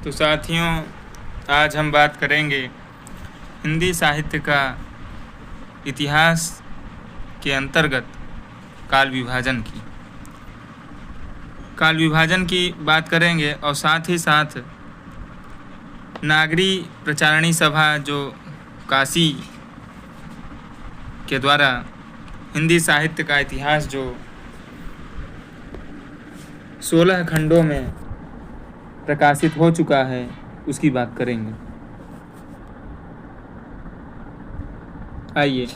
तो साथियों, आज हम बात करेंगे हिंदी साहित्य का इतिहास के अंतर्गत काल विभाजन की बात करेंगे और साथ ही साथ नागरी प्रचारणी सभा जो काशी के द्वारा हिंदी साहित्य का इतिहास जो 16 खंडों में प्रकाशित हो चुका है उसकी बात करेंगे। आइए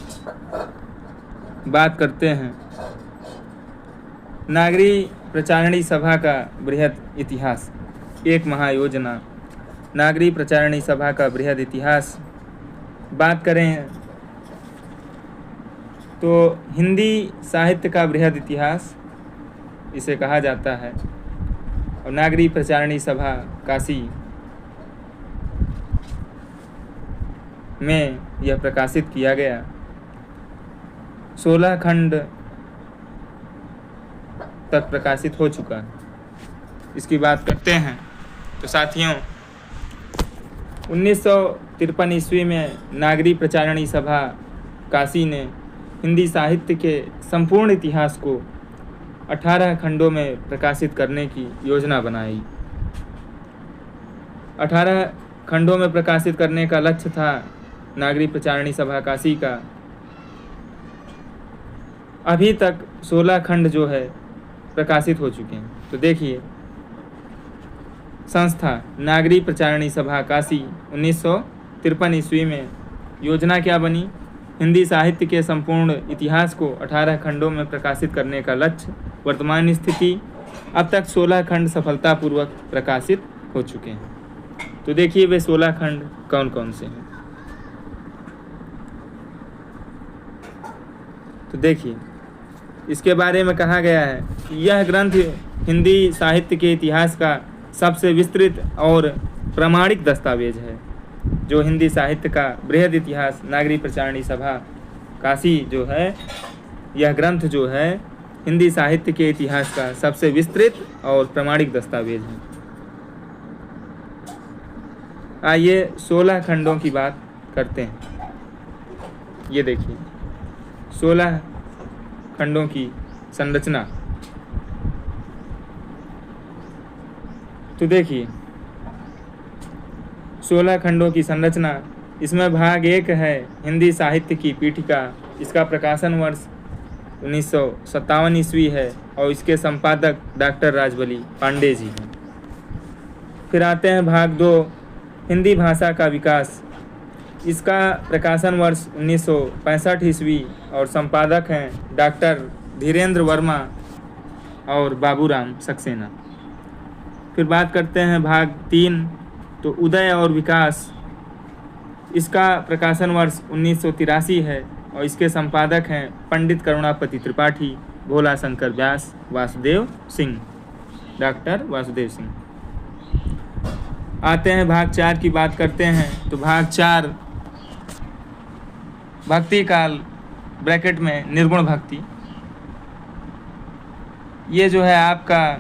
बात करते हैं नागरी प्रचारणी सभा का बृहद इतिहास। एक महायोजना नागरी प्रचारणी सभा का बृहद इतिहास बात करें तो हिंदी साहित्य का बृहद इतिहास इसे कहा जाता है। और नागरी प्रचारणी सभा काशी में यह प्रकाशित किया गया। 16 खंड तक प्रकाशित हो चुका है। इसकी बात करते हैं तो साथियों, 1953 ईस्वी में नागरी प्रचारणी सभा काशी ने हिंदी साहित्य के संपूर्ण इतिहास को 18 खंडों में प्रकाशित करने की योजना बनाई। 18 खंडों में प्रकाशित करने का लक्ष्य था नागरी प्रचारणी सभा काशी का। अभी तक 16 खंड जो है प्रकाशित हो चुके हैं। तो देखिए, संस्था नागरी प्रचारणी सभा काशी 1953 ईस्वी में योजना क्या बनी? हिंदी साहित्य के संपूर्ण इतिहास को 18 खंडों में प्रकाशित करने का लक्ष्य। वर्तमान स्थिति, अब तक 16 खंड सफलतापूर्वक प्रकाशित हो चुके हैं। तो देखिए वे 16 खंड कौन कौन से हैं। तो देखिए, इसके बारे में कहा गया है कि यह ग्रंथ हिंदी साहित्य के इतिहास का सबसे विस्तृत और प्रामाणिक दस्तावेज है। जो हिंदी साहित्य का बृहद इतिहास नागरी प्रचारणी सभा काशी जो है, यह ग्रंथ जो है हिंदी साहित्य के इतिहास का सबसे विस्तृत और प्रामाणिक दस्तावेज है। आइए 16 खंडों की बात करते हैं। ये देखिए 16 खंडों की संरचना। तो देखिए 16 खंडों की संरचना। इसमें भाग 1 है हिंदी साहित्य की पीठिका। इसका प्रकाशन वर्ष 1957 ईस्वी है और इसके संपादक डॉक्टर राजबली पांडे जी हैं। फिर आते हैं भाग 2 हिंदी भाषा का विकास। इसका प्रकाशन वर्ष 1965 ईस्वी और संपादक हैं डॉक्टर धीरेन्द्र वर्मा और बाबूराम सक्सेना। फिर बात करते हैं भाग 3 तो उदय और विकास। इसका प्रकाशन वर्ष 1983 है और इसके संपादक हैं पंडित करुणापति त्रिपाठी, भोला शंकर व्यास, वासुदेव सिंह, डॉक्टर वासुदेव सिंह। आते हैं भाग 4 की बात करते हैं तो भाग 4 भक्ति काल ब्रैकेट में निर्गुण भक्ति। ये जो है आपका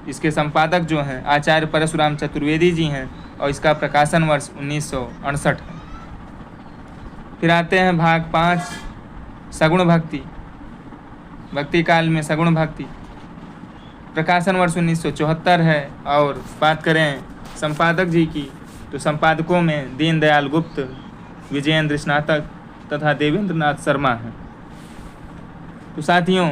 इसके संपादक जो हैं आचार्य परशुराम चतुर्वेदी जी हैं और इसका प्रकाशन वर्ष 1968 है। फिर आते हैं भाग 5 सगुण भक्ति। भक्ति काल में सगुण भक्ति, प्रकाशन वर्ष 1974 है। और बात करें संपादक जी की तो संपादकों में दीनदयाल गुप्त, विजयेंद्र स्नातक तथा देवेंद्र नाथ शर्मा हैं। तो साथियों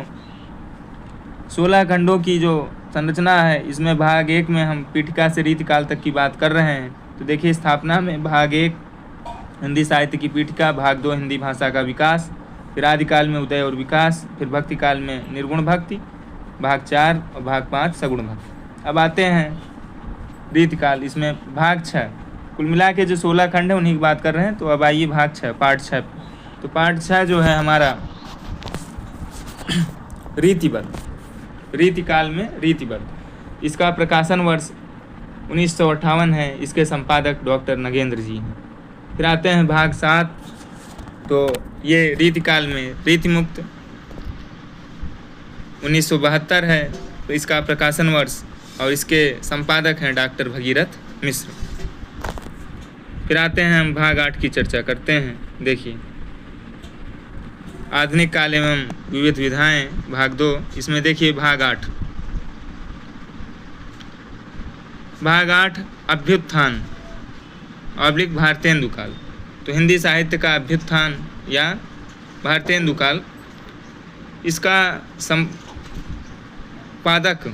16 खंडों की जो संरचना है, इसमें भाग 1 में हम पीठिका से रीतिकाल तक की बात कर रहे हैं। तो देखिए स्थापना में भाग 1 हिंदी साहित्य की पीठिका, भाग 2 हिंदी भाषा का विकास, फिर आदिकाल में उदय और विकास, फिर भक्ति काल में निर्गुण भक्ति, भाग 4 और भाग 5 सगुण भक्ति। अब आते हैं रीतिकाल। इसमें भाग 6, कुल मिला के जो 16 खंड है उन्हीं की बात कर रहे हैं। तो अब आइए भाग 6 पार्ट 6। तो पार्ट 6 जो है हमारा रीतिकाल में रीतिबद्ध। इसका प्रकाशन वर्ष 1958 है। इसके संपादक डॉक्टर नगेंद्र जी हैं। फिर आते हैं भाग 7 तो ये रीतिकाल में रीतिमुक्त 1972 है। तो इसका प्रकाशन वर्ष और इसके संपादक हैं डॉक्टर भगीरथ मिश्र। फिर आते हैं हम भाग 8 की चर्चा करते हैं। देखिए, आधुनिक काल एवं विविध विधाएं भाग 2। इसमें देखिए भाग 8 अभ्युत्थान ऑब्लिक भारतेंदु काल। तो हिंदी साहित्य का अभ्युत्थान या भारतेंदु काल, इसका संपादक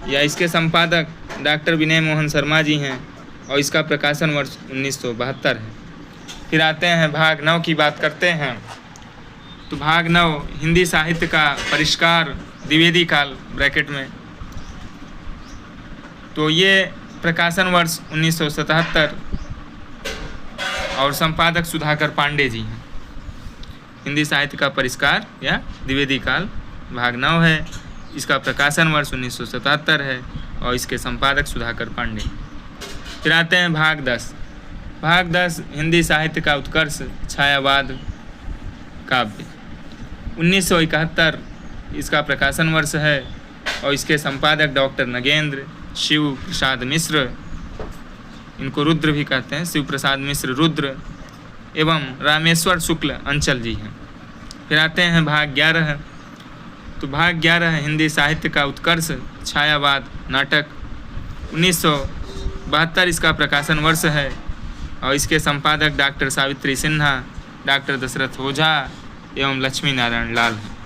या इसके संपादक डॉक्टर विनय मोहन शर्मा जी हैं और इसका प्रकाशन वर्ष 1972 है। फिर आते हैं भाग 9 की बात करते हैं। तो भाग 9 हिंदी साहित्य का परिष्कार द्विवेदी काल ब्रैकेट में, तो ये प्रकाशन वर्ष 1977 और संपादक सुधाकर पांडे जी हैं। हिंदी साहित्य का परिष्कार या द्विवेदी काल भाग 9 है, इसका प्रकाशन वर्ष 1977 है और इसके संपादक सुधाकर पांडे। फिर आते हैं भाग 10। भाग 10 हिंदी साहित्य का उत्कर्ष छायावाद काव्य, 1971 इसका प्रकाशन वर्ष है और इसके संपादक डॉक्टर नगेंद्र शिव प्रसाद मिश्र, इनको रुद्र भी कहते हैं, शिव प्रसाद मिश्र रुद्र, एवं रामेश्वर शुक्ल अंचल जी हैं। फिर आते हैं भाग 11। तो भाग 11 हिंदी साहित्य का उत्कर्ष छायावाद नाटक, 1972 इसका प्रकाशन वर्ष है और इसके संपादक डॉक्टर सावित्री सिन्हा, डॉक्टर दशरथ ओझा एवं लक्ष्मी नारायण लाल हैं।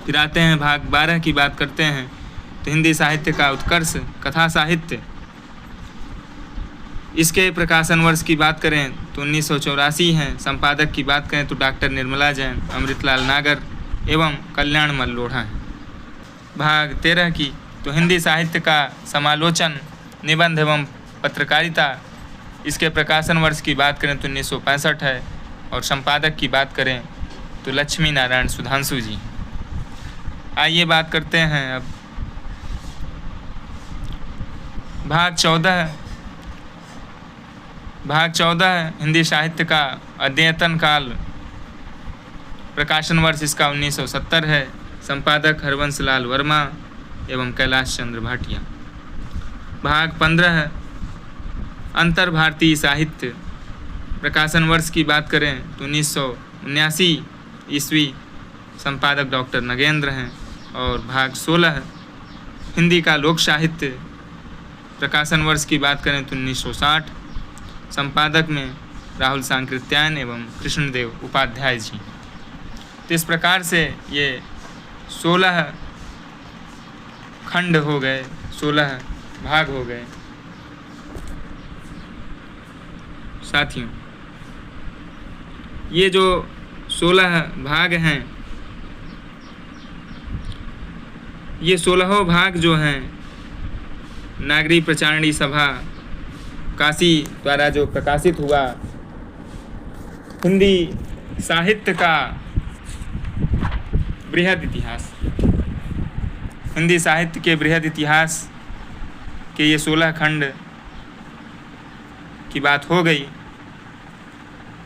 फिर आते हैं भाग 12 की बात करते हैं। तो हिंदी साहित्य का उत्कर्ष कथा साहित्य, इसके प्रकाशन वर्ष की बात करें तो 1984 हैं। संपादक की बात करें तो डॉक्टर निर्मला जैन, अमृतलाल नागर एवं कल्याणमल लोढ़ा हैं। भाग 13 की तो हिंदी साहित्य का समालोचन निबंध एवं पत्रकारिता, इसके प्रकाशन वर्ष की बात करें तो 1965 है और संपादक की बात करें तो लक्ष्मी नारायण सुधांशु जी। आइए बात करते हैं अब भाग 14 हिंदी साहित्य का अध्ययतन काल, प्रकाशन वर्ष इसका 1970 है। संपादक हरवंश लाल वर्मा एवं कैलाश चंद्र भाटिया। भाग 15 अंतर भारतीय साहित्य, प्रकाशन वर्ष की बात करें तो 1979 ईस्वी, संपादक डॉक्टर नगेंद्र हैं। और भाग 16 हिंदी का लोक साहित्य, प्रकाशन वर्ष की बात करें तो 1960, संपादक में राहुल सांकृत्यायन एवं कृष्णदेव उपाध्याय जी। तो इस प्रकार से ये 16 खंड हो गए, 16 भाग हो गए। साथियों, ये जो 16 भाग हैं, ये 16 भाग जो हैं नागरी प्रचारणी सभा काशी द्वारा जो प्रकाशित हुआ हिंदी साहित्य का बृहद इतिहास, हिंदी साहित्य के बृहद इतिहास के ये 16 खंड की बात हो गई,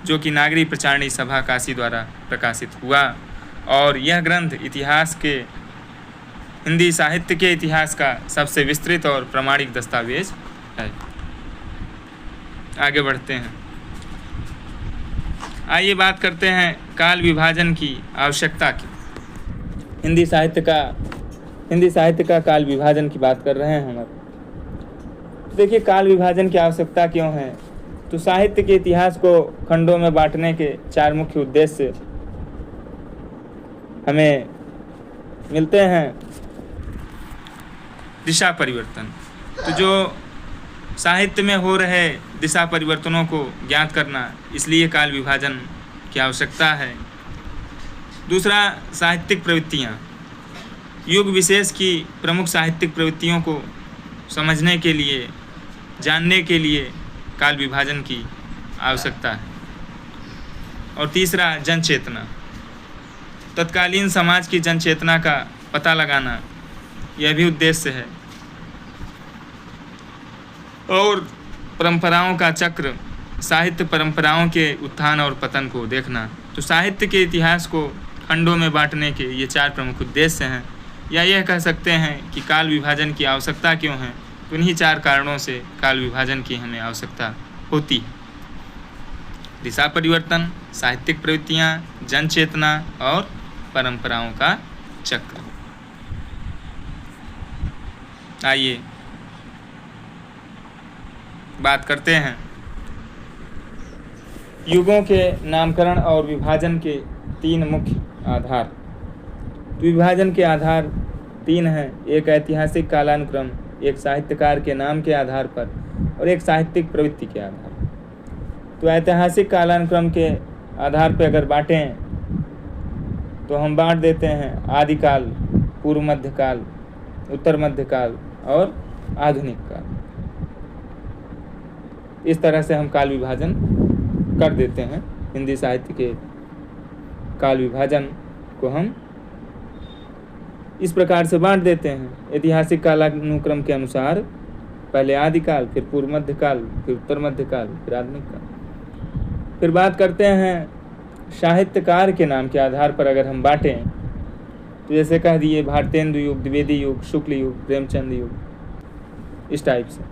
जो कि नागरी प्रचारणी सभा काशी द्वारा प्रकाशित हुआ। और यह ग्रंथ इतिहास के, हिंदी साहित्य के इतिहास का सबसे विस्तृत और प्रामाणिक दस्तावेज है। आगे बढ़ते हैं। आइए बात करते हैं काल विभाजन की आवश्यकता की। हिंदी साहित्य का काल विभाजन की बात कर रहे हैं हम अब। देखिए, काल विभाजन की आवश्यकता क्यों है? तो साहित्य के इतिहास को खंडों में बांटने के 4 मुख्य उद्देश्य हमें मिलते हैं। दिशा परिवर्तन, तो जो साहित्य में हो रहे दिशा परिवर्तनों को ज्ञात करना, इसलिए काल विभाजन की आवश्यकता है। दूसरा, साहित्यिक प्रवृत्तियाँ, युग विशेष की प्रमुख साहित्यिक प्रवृत्तियों को समझने के लिए, जानने के लिए काल विभाजन की आवश्यकता है। और तीसरा, जन चेतना, तत्कालीन समाज की जन चेतना का पता लगाना, यह भी उद्देश्य है। और परंपराओं का चक्र, साहित्य परंपराओं के उत्थान और पतन को देखना। तो साहित्य के इतिहास को खंडों में बांटने के ये 4 प्रमुख उद्देश्य हैं। या यह कह सकते हैं कि काल विभाजन की आवश्यकता क्यों है, तो इन्हीं 4 कारणों से काल विभाजन की हमें आवश्यकता होती है। दिशा परिवर्तन, साहित्यिक प्रवृत्तियाँ, जन चेतना और परंपराओं का चक्र। आइए बात करते हैं युगों के नामकरण और विभाजन के 3 मुख्य आधार। विभाजन के आधार 3 हैं, एक ऐतिहासिक कालानुक्रम, एक साहित्यकार के नाम के आधार पर और एक साहित्यिक प्रवृत्ति के आधार पर। तो ऐतिहासिक कालानुक्रम के आधार पर अगर बांटें तो हम बांट देते हैं आदिकाल, पूर्व मध्यकाल, उत्तर मध्यकाल और आधुनिक काल। इस तरह से हम काल विभाजन कर देते हैं। हिंदी साहित्य के काल विभाजन को हम इस प्रकार से बांट देते हैं। ऐतिहासिक कालानुक्रम के अनुसार पहले आदिकाल, फिर पूर्व मध्यकाल, फिर उत्तर मध्यकाल, फिर आधुनिक काल। फिर बात करते हैं साहित्यकार के नाम के आधार पर अगर हम बांटें तो जैसे कह दिए भारतेंदु युग, द्विवेदी युग, शुक्ल युग, प्रेमचंद युग, इस टाइप से।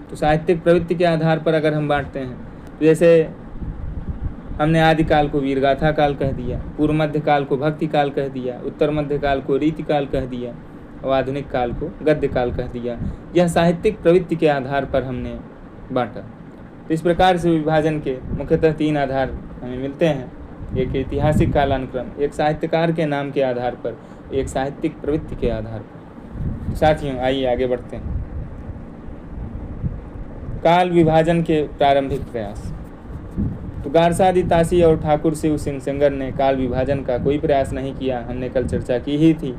तो साहित्यिक प्रवृत्ति के आधार पर अगर हम बांटते हैं तो जैसे हमने आदिकाल को वीरगाथा काल कह दिया, पूर्व मध्यकाल को भक्ति काल कह दिया, उत्तर मध्यकाल को रीति काल कह दिया और आधुनिक काल को गद्य काल कह दिया। यह साहित्यिक प्रवृत्ति के आधार पर हमने बांटा। तो इस प्रकार से विभाजन के मुख्यतः 3 आधार हमें मिलते हैं, एक ऐतिहासिक कालानुक्रम, एक साहित्यकार के नाम के आधार पर, एक साहित्यिक प्रवृत्ति के आधार पर। साथियों आइए आगे बढ़ते हैं। काल विभाजन के प्रारंभिक प्रयास। तो गारसादी तासी और ठाकुर शिव सिंह सेंगर ने काल विभाजन का कोई प्रयास नहीं किया, हमने कल चर्चा की ही थी।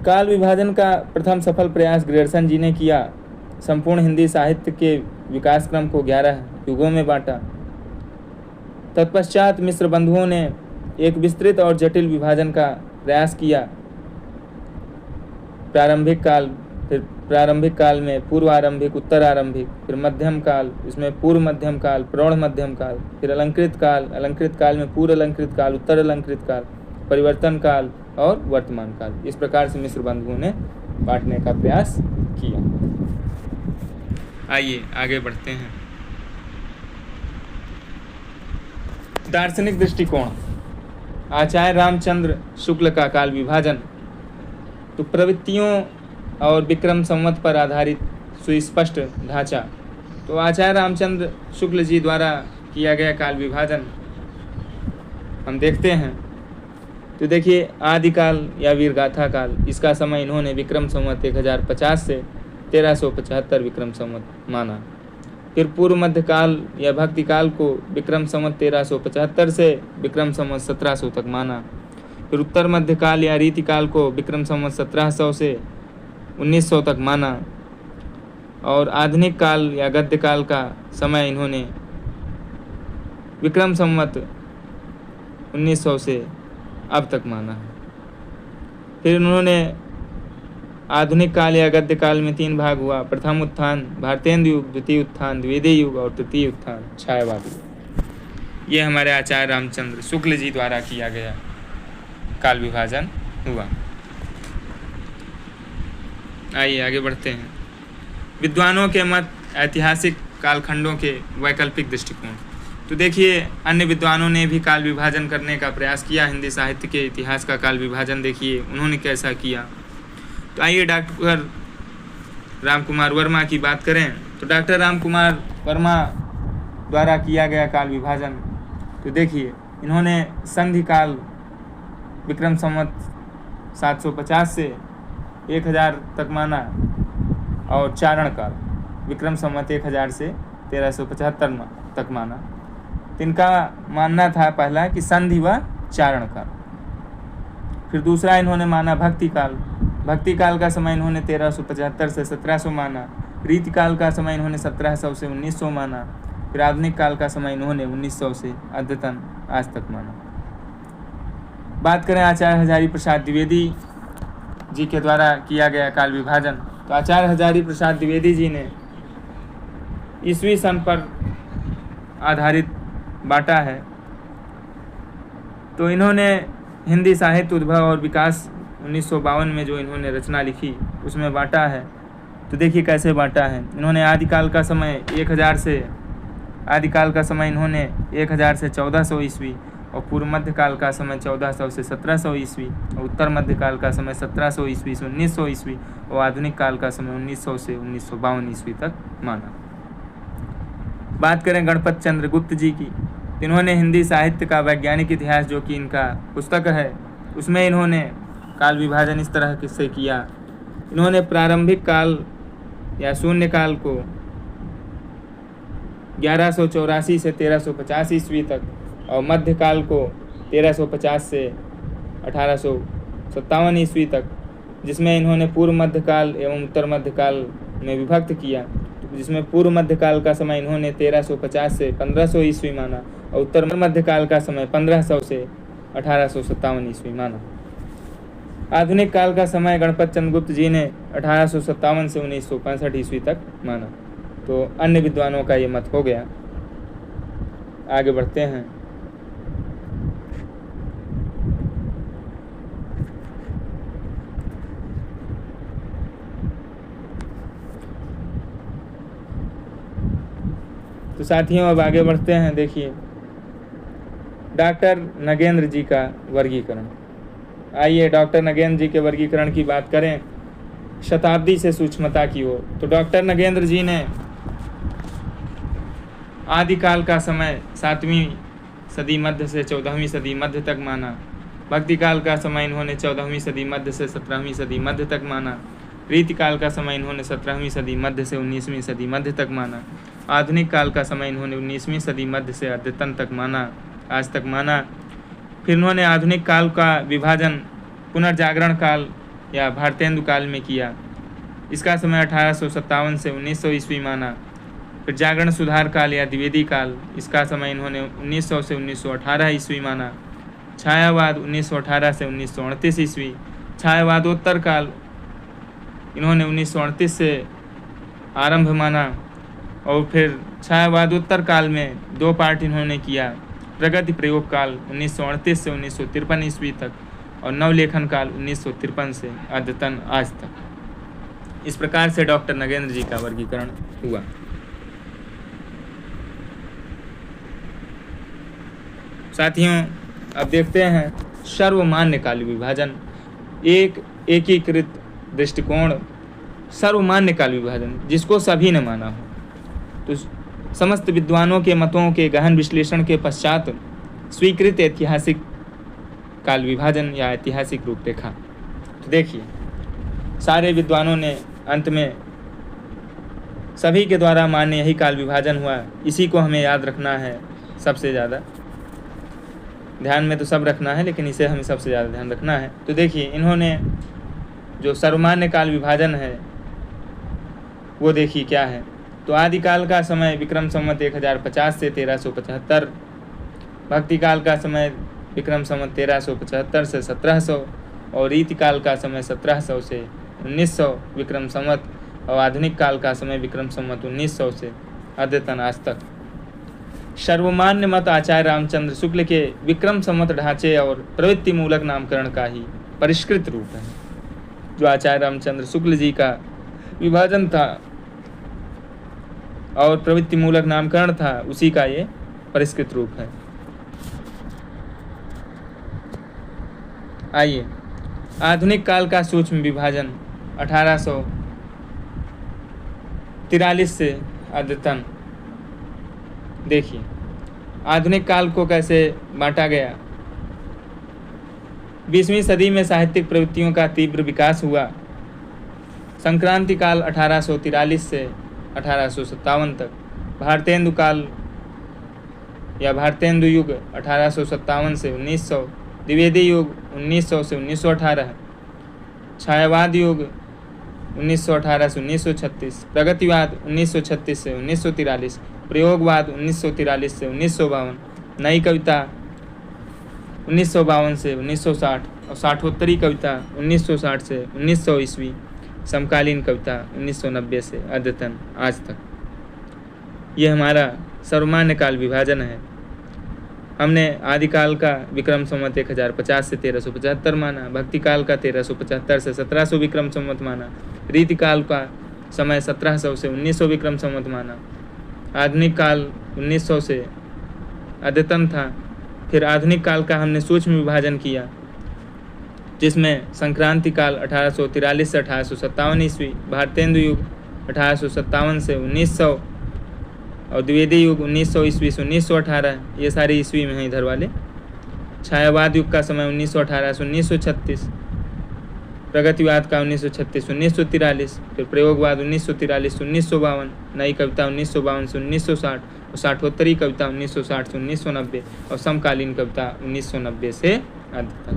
काल विभाजन का प्रथम सफल प्रयास ग्रेयर्सन जी ने किया। संपूर्ण हिंदी साहित्य के विकास क्रम को 11 युगों में बांटा। तत्पश्चात मिश्र बंधुओं ने एक विस्तृत और जटिल विभाजन का प्रयास किया। प्रारंभिक काल, फिर प्रारंभिक काल में पूर्व आरंभिक, उत्तर आरंभिक, फिर मध्यम काल, इसमें पूर्व मध्यम काल, प्रौढ़ मध्यम काल, फिर अलंकृत काल, अलंकृत काल में पूर्व अलंकृत काल, उत्तर अलंकृत काल, परिवर्तन काल और वर्तमान काल। इस प्रकार से मिश्र बंधुओं ने बांटने का प्रयास किया। आइए आगे बढ़ते हैं। दार्शनिक दृष्टिकोण। आचार्य रामचंद्र शुक्ल का काल विभाजन तो प्रवृत्तियों और विक्रम संवत पर आधारित सुस्पष्ट ढांचा। तो आचार्य रामचंद्र शुक्ल जी द्वारा किया गया काल विभाजन हम देखते हैं। तो देखिए आदिकाल या वीरगाथा काल, इसका समय इन्होंने विक्रम संवत 1050 से 1375 विक्रम संवत माना। फिर पूर्व मध्यकाल या भक्ति काल को विक्रम संवत 1375 से विक्रम संवत 1700 तक माना। फिर उत्तर मध्यकाल या रीति काल को विक्रम संवत 1700 से 1900 तक माना। और आधुनिक काल या गद्य काल का समय इन्होंने विक्रम संवत 1900 से अब तक माना है। फिर उन्होंने आधुनिक काल या गद्य काल में 3 भाग हुआ। प्रथम उत्थान भारतेंदु युग, द्वितीय उत्थान द्विवेदी युग और तृतीय उत्थान छायावादी युग। ये हमारे आचार्य रामचंद्र शुक्ल जी द्वारा किया गया काल विभाजन हुआ। आइए आगे बढ़ते हैं। विद्वानों के मत, ऐतिहासिक कालखंडों के वैकल्पिक दृष्टिकोण। तो देखिए अन्य विद्वानों ने भी काल विभाजन करने का प्रयास किया। हिंदी साहित्य के इतिहास का काल विभाजन देखिए उन्होंने कैसा किया। तो आइए डॉक्टर रामकुमार वर्मा की बात करें। तो डॉक्टर रामकुमार वर्मा द्वारा किया गया काल विभाजन तो देखिए इन्होंने संधि काल विक्रम संवत 750 से 1000 तक माना और चारण काल विक्रम संवत 1000 से 1375 तक माना। इनका मानना था पहला कि संधि व चारण काल। फिर दूसरा इन्होंने माना भक्ति काल। भक्ति काल का समय इन्होंने 1375 से 1700 माना। रीति काल का समय इन्होंने 1700 से 1900 माना। फिर आधुनिक काल का समय इन्होंने 1900 से अद्यतन आज तक माना। बात करें आचार्य हजारी प्रसाद द्विवेदी जी के द्वारा किया गया काल विभाजन। तो आचार्य हजारी प्रसाद द्विवेदी जी ने ईस्वी सन पर आधारित बांटा है। तो इन्होंने हिंदी साहित्य उद्भव और विकास 1952 में जो इन्होंने रचना लिखी उसमें बांटा है। तो देखिए कैसे बांटा है। इन्होंने आदिकाल का समय 1000 से इन्होंने 1000 से 1400 ईस्वी और पूर्व मध्यकाल का समय 1400 से 1700 ईस्वी और उत्तर मध्यकाल का समय 1700 ईस्वी से 1900 ईस्वी और आधुनिक काल का समय 1900 से 1952 ईस्वी तक माना। बात करें गणपत चंद्र गुप्त जी की, इन्होंने हिंदी साहित्य का वैज्ञानिक इतिहास जो कि इनका पुस्तक है उसमें इन्होंने काल विभाजन इस तरह से किया। इन्होंने प्रारंभिक काल या शून्य काल को 1184 से 1350 ईस्वी तक और मध्यकाल को 1350 से 1857 ईस्वी तक, जिसमें इन्होंने पूर्व मध्यकाल एवं उत्तर मध्यकाल में विभक्त किया। जिसमें पूर्व मध्यकाल का समय इन्होंने 1350 से 1500 ईस्वी माना और उत्तर मध्यकाल का समय 1500 से 1857 ईस्वी माना। आधुनिक काल का समय गणपत चंद्र गुप्त जी ने 1857 से 1965 ईस्वी तक माना। तो अन्य विद्वानों का ये मत हो गया। आगे बढ़ते हैं। तो साथियों अब आगे बढ़ते हैं। देखिए डॉक्टर नगेंद्र जी का वर्गीकरण। आइए डॉक्टर नगेंद्र जी के वर्गीकरण की बात करें शताब्दी से सूक्ष्मता की ओर। तो डॉक्टर नगेंद्र जी ने आदिकाल का समय 7वीं सदी मध्य से 14वीं सदी मध्य तक माना। भक्ति काल का समय इन्होंने 14वीं सदी मध्य से 17वीं सदी मध्य तक माना। रीति काल का समय इन्होंने 17वीं सदी मध्य से 19वीं सदी मध्य तक माना। आधुनिक काल का समय इन्होंने 19वीं सदी मध्य से अद्यतन तक माना, आज तक माना। फिर इन्होंने आधुनिक काल का विभाजन पुनर्जागरण काल या भारतेंदु काल में किया। इसका समय 1857 से 1900 ईस्वी माना। फिर जागरण सुधार काल या द्विवेदी काल, इसका समय इन्होंने 1900 से 1918 ईस्वी माना। छायावाद 1918 से 1938 ईस्वी। छायावादोत्तर काल इन्होंने 1938 से आरंभ माना। और फिर छायावादोत्तर काल में 2 पार्ट इन्होंने किया। प्रगति प्रयोग काल 1938 से 1953 ईस्वी तक और नवलेखन काल 1953 से अद्यतन आज तक। इस प्रकार से डॉक्टर नगेंद्र जी का वर्गीकरण हुआ। साथियों अब देखते हैं सर्वमान्य काल विभाजन। एक एकीकृत दृष्टिकोण, सर्वमान्य काल विभाजन जिसको सभी ने माना हो। तो समस्त विद्वानों के मतों के गहन विश्लेषण के पश्चात स्वीकृत ऐतिहासिक काल विभाजन या ऐतिहासिक रूपरेखा। तो देखिए सारे विद्वानों ने अंत में सभी के द्वारा मान्य यही काल विभाजन हुआ। इसी को हमें याद रखना है सबसे ज़्यादा। ध्यान में तो सब रखना है लेकिन इसे हमें सबसे ज़्यादा ध्यान रखना है। तो देखिए इन्होंने जो सर्वमान्य काल विभाजन है वो देखिए क्या है। तो आदिकाल का समय विक्रम संवत 1050 से 1375। भक्ति काल का समय विक्रम संवत 1375 से 1700 और रीति काल का समय 1700 से 1900 विक्रम संवत और आधुनिक काल का समय विक्रम संवत 1900 से अद्यतन आज तक। सर्वमान्य मत आचार्य रामचंद्र शुक्ल के विक्रम संवत ढांचे और प्रवृत्ति मूलक नामकरण का ही परिष्कृत रूप है। जो आचार्य रामचंद्र शुक्ल जी का विभाजन था और प्रवृत्ति मूलक नामकरण था उसी का ये परिष्कृत रूप है। आइए आधुनिक काल का सूक्ष्म विभाजन 1843 से अद्यतन। देखिए आधुनिक काल को कैसे बांटा गया। 20वीं सदी में साहित्यिक प्रवृत्तियों का तीव्र विकास हुआ। संक्रांति काल 1843 से 1857 तक। भारतेंदु काल या भारतेंदु युग 1857 से 1900। द्विवेदी युग 1900 से 1918। छायावाद युग 1918 से 1936। प्रगतिवाद 1936 से 1943। प्रयोगवाद 1943 से 1952। नई कविता 1952 से 1960 और साठोत्तरी कविता 1960 से 1900 ईस्वी। समकालीन कविता 1990 से अद्यतन आज तक। ये हमारा सर्वमान्य काल विभाजन है। हमने आदिकाल का विक्रम संवत 1050 से 1375 माना, भक्ति काल का 1375 से 1700 विक्रम संवत माना, रीतिकाल का समय 1700 से 1900 विक्रम संवत माना, आधुनिक काल 1900 से अद्यतन था। फिर आधुनिक काल का हमने सूक्ष्म विभाजन किया, जिसमें संक्रांति काल 1843 से 1857 ईस्वी, भारतेंदु युग 1857 से 1900 और द्विवेदी युग 1900 ईस्वी से 1918, ये सारी ईस्वी में हैं इधर वाले। छायावाद युग का समय 1918 से 1936, प्रगतिवाद का 1936 से 1943, फिर प्रयोगवाद 1943 से 1952, नई कविता 1952 से 1960 और साठोत्तरी कविता 1960 से 1990 और समकालीन कविता 1990 से अंत तक।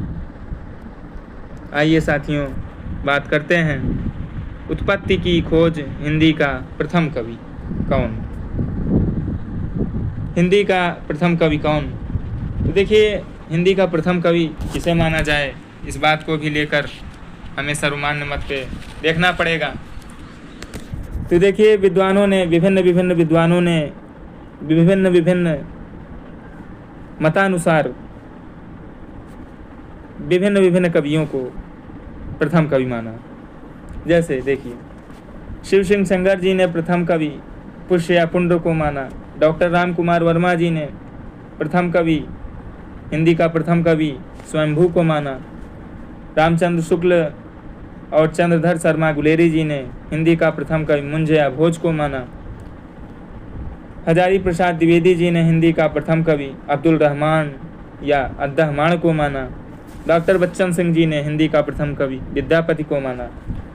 आइए साथियों, बात करते हैं उत्पत्ति की खोज हिंदी का प्रथम कवि कौन। हिंदी का प्रथम कवि कौन? तो देखिए, हिंदी का प्रथम कवि किसे माना जाए, इस बात को भी लेकर हमें सर्वमान्य मत पे देखना पड़ेगा। तो देखिए, विद्वानों ने विभिन्न मतानुसार विभिन्न कवियों को प्रथम कवि माना। जैसे देखिए, शिव सिंह सेंगर जी ने प्रथम कवि पुष्य या पुंड्र को माना। डॉक्टर राम कुमार वर्मा जी ने प्रथम कवि, हिंदी का प्रथम कवि स्वयंभू को माना। रामचंद्र शुक्ल और चंद्रधर शर्मा गुलेरी जी ने हिंदी का प्रथम कवि मुंज या भोज को माना। हजारी प्रसाद द्विवेदी जी ने हिंदी का प्रथम कवि अब्दुल रहमान या अद्दहमाण को माना। डॉक्टर बच्चन सिंह जी ने हिंदी का प्रथम कवि विद्यापति को माना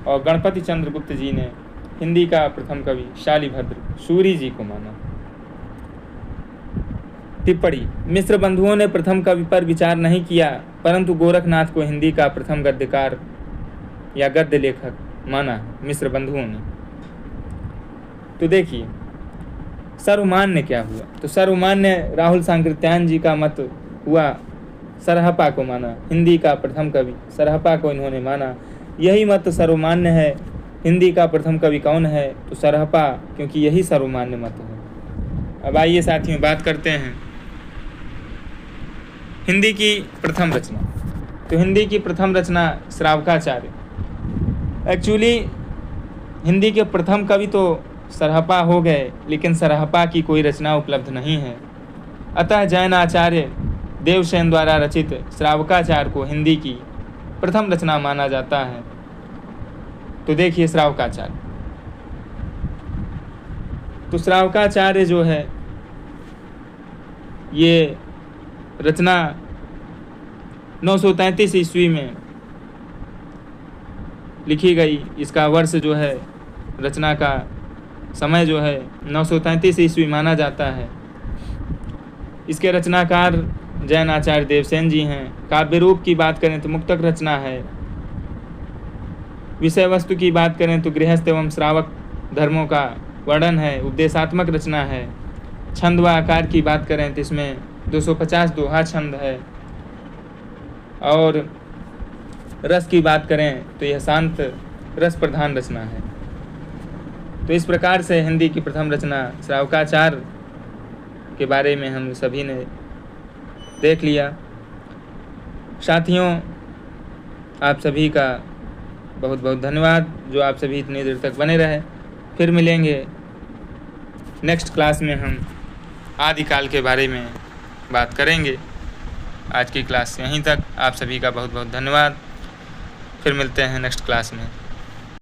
और गणपति चंद्रगुप्त जी ने हिंदी का प्रथम कवि शालिभद्र सूरी जी को माना। टिप्पणी: मिश्र बंधुओं ने प्रथम कवि पर विचार नहीं किया, परंतु गोरखनाथ को हिंदी का प्रथम गद्यकार या गद्य लेखक माना मिश्र बंधुओं ने। तो देखिए, सर्वमान्य क्या हुआ? तो सर्वमान्य राहुल सांकृत्यायन जी का मत हुआ, सरहपा को माना हिंदी का प्रथम कवि, सरहपा को इन्होंने माना। यही मत सर्वमान्य है। हिंदी का प्रथम कवि कौन है? तो सरहपा, क्योंकि यही सर्वमान्य मत है। अब आइए साथियों, बात करते हैं हिंदी की प्रथम रचना। तो हिंदी की प्रथम रचना श्रावकाचार्य। एक्चुअली हिंदी के प्रथम कवि तो सरहपा हो गए, लेकिन सरहपा की कोई रचना उपलब्ध नहीं है। अतः जैन आचार्य देवसेन द्वारा रचित श्रावकाचार्य को हिंदी की प्रथम रचना माना जाता है। तो देखिए, श्रावकाचार्य। तो श्रावकाचार्य जो है, ये रचना 933 ईस्वी में लिखी गई। इसका वर्ष जो है, रचना का समय जो है 933 ईस्वी माना जाता है। इसके रचनाकार जैन आचार्य देवसेन जी हैं। काव्य रूप की बात करें तो मुक्तक रचना है। विषय वस्तु की बात करें तो गृहस्थ एवं श्रावक धर्मों का वर्णन है, उपदेशात्मक रचना है। छंद व आकार की बात करें तो इसमें 250 दोहा छंद है। और रस की बात करें तो यह शांत रस प्रधान रचना है। तो इस प्रकार से हिंदी की प्रथम रचना श्रावकाचार्य के बारे में हम सभी ने देख लिया। साथियों, आप सभी का बहुत बहुत धन्यवाद जो आप सभी इतनी देर तक बने रहे। फिर मिलेंगे नेक्स्ट क्लास में, हम आदिकाल के बारे में बात करेंगे। आज की क्लास यहीं तक। आप सभी का बहुत बहुत धन्यवाद। फिर मिलते हैं नेक्स्ट क्लास में।